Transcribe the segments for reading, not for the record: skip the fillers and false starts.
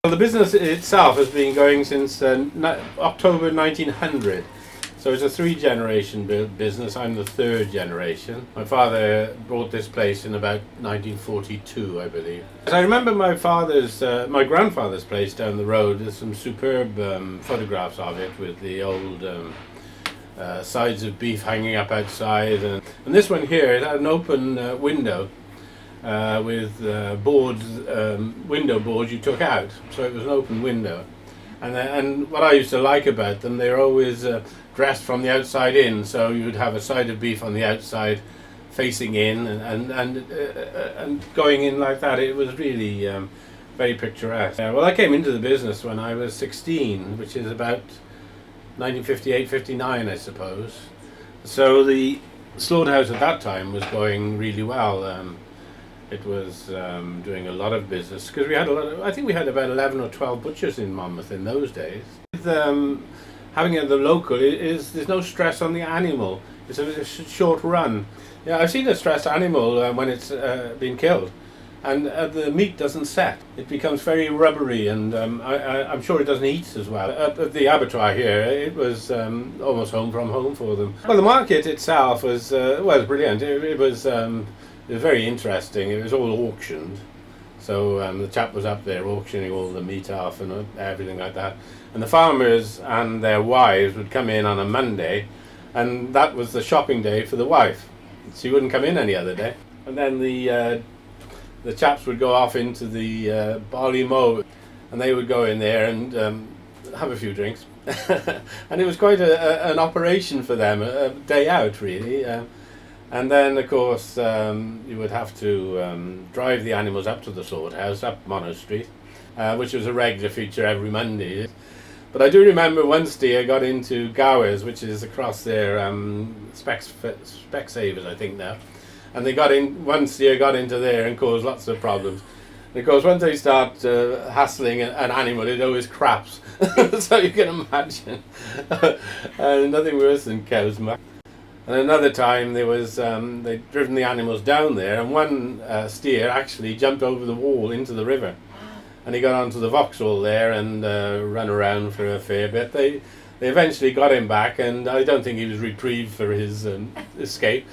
Well, the business itself has been going since October 1900. So it's a three-generation business. I'm the third generation. My father bought this place in about 1942, I believe. I remember my grandfather's place down the road. There's some superb photographs of it with the old sides of beef hanging up outside. And this one here, it had an open window. With window boards you took out, so it was an open window. And what I used to like about them, they were always dressed from the outside in, so you would have a side of beef on the outside facing in and going in like that. It was really very picturesque. Well, I came into the business when I was 16, which is about 1958-59, I suppose. So the slaughterhouse at that time was going really well. It was doing a lot of business because we had I think we had about 11 or 12 butchers in Monmouth in those days. With, having it at the local, there's no stress on the animal. It's a short run. Yeah, I've seen a stressed animal when it's been killed, and the meat doesn't set. It becomes very rubbery, and I'm sure it doesn't eat as well. At the abattoir here, it was almost home from home for them. Well, the market itself was brilliant. It was very interesting. It was all auctioned, so the chap was up there auctioning all the meat off and everything like that. And the farmers and their wives would come in on a Monday, and that was the shopping day for the wife. She wouldn't come in any other day. And then the chaps would go off into the barley mow, and they would go in there and have a few drinks. And it was quite an operation for them, a day out really. And then, of course, you would have to drive the animals up to the slaughterhouse, up Monnow Street, which was a regular feature every Monday. But I do remember one steer got into Gowers, which is across there, Specsavers, I think now. And one steer got into there and caused lots of problems. And of course, once they start hassling an animal, it always craps. So you can imagine. Nothing worse than cow's muck. And another time there was they'd driven the animals down there, and one steer actually jumped over the wall into the river, and he got onto the Vauxhall there and ran around for a fair bit. They eventually got him back, and I don't think he was reprieved for his escape.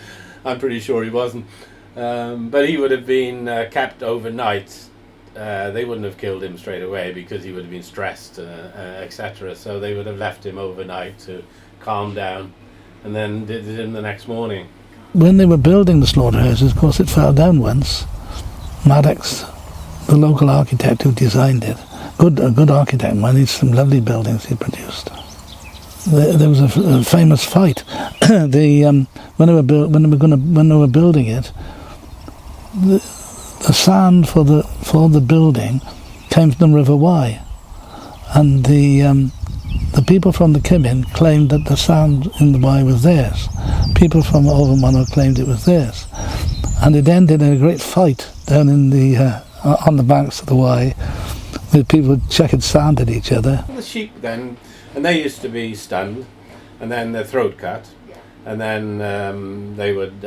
I'm pretty sure he wasn't, but he would have been kept overnight. They wouldn't have killed him straight away because he would have been stressed, etc. So they would have left him overnight to calm down, and then did it the next morning. When they were building the slaughterhouses, of course, it fell down once. Maddox, the local architect who designed it, a good architect, man, he's some lovely buildings he produced. There was a famous fight. When they were building it, the sand for the building came from the River Wye, and the people from the Kimin claimed that the sand in the Wye was theirs. People from over Monnow claimed it was theirs, and it ended in a great fight down in on the banks of the Wye, with people chucking sand at each other. The sheep then, and they used to be stunned, and then their throat cut, and then they would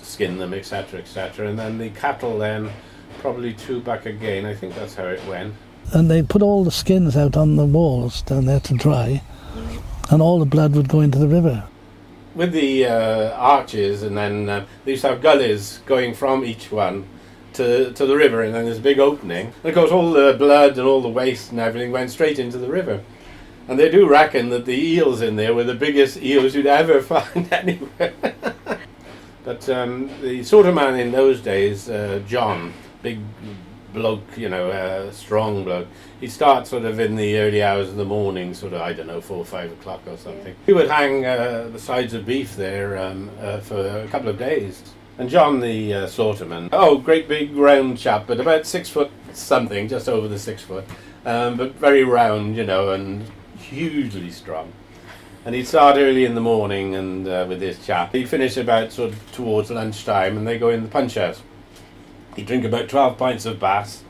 skin them, etc., etc., and then the cattle then probably chew back again. I think that's how it went. And they put all the skins out on the walls down there to dry, and all the blood would go into the river. With the arches, and then they used to have gullies going from each one to the river, and then there's a big opening. And of course all the blood and all the waste and everything went straight into the river. And they do reckon that the eels in there were the biggest eels you'd ever find anywhere. But the sort of man in those days, John, big bloke, strong bloke, he'd start sort of in the early hours of the morning, sort of, 4 or 5 o'clock or something. He would hang the sides of beef there for a couple of days. And John, the slaughterman, great big round chap, but about 6 foot something, just over the 6 foot, but very round, and hugely strong. And he'd start early in the morning and with this chap. He'd finish about sort of towards lunchtime, and they go in the punch house. He'd drink about 12 pints of Bass,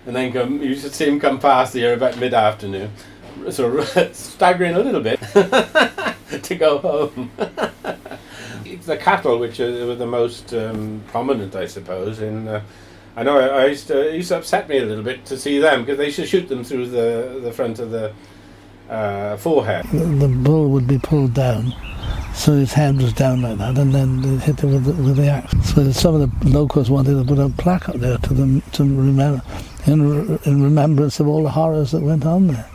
and then you should see him come past here about mid-afternoon, sort of staggering a little bit to go home. The cattle, which were the most prominent, I suppose, in I know it used to upset me a little bit to see them, because they used to shoot them through the front of the forehead. The bull would be pulled down, so his head was down like that, and then they hit it with the axe. So some of the locals wanted to put a plaque up there to remember, in remembrance of all the horrors that went on there.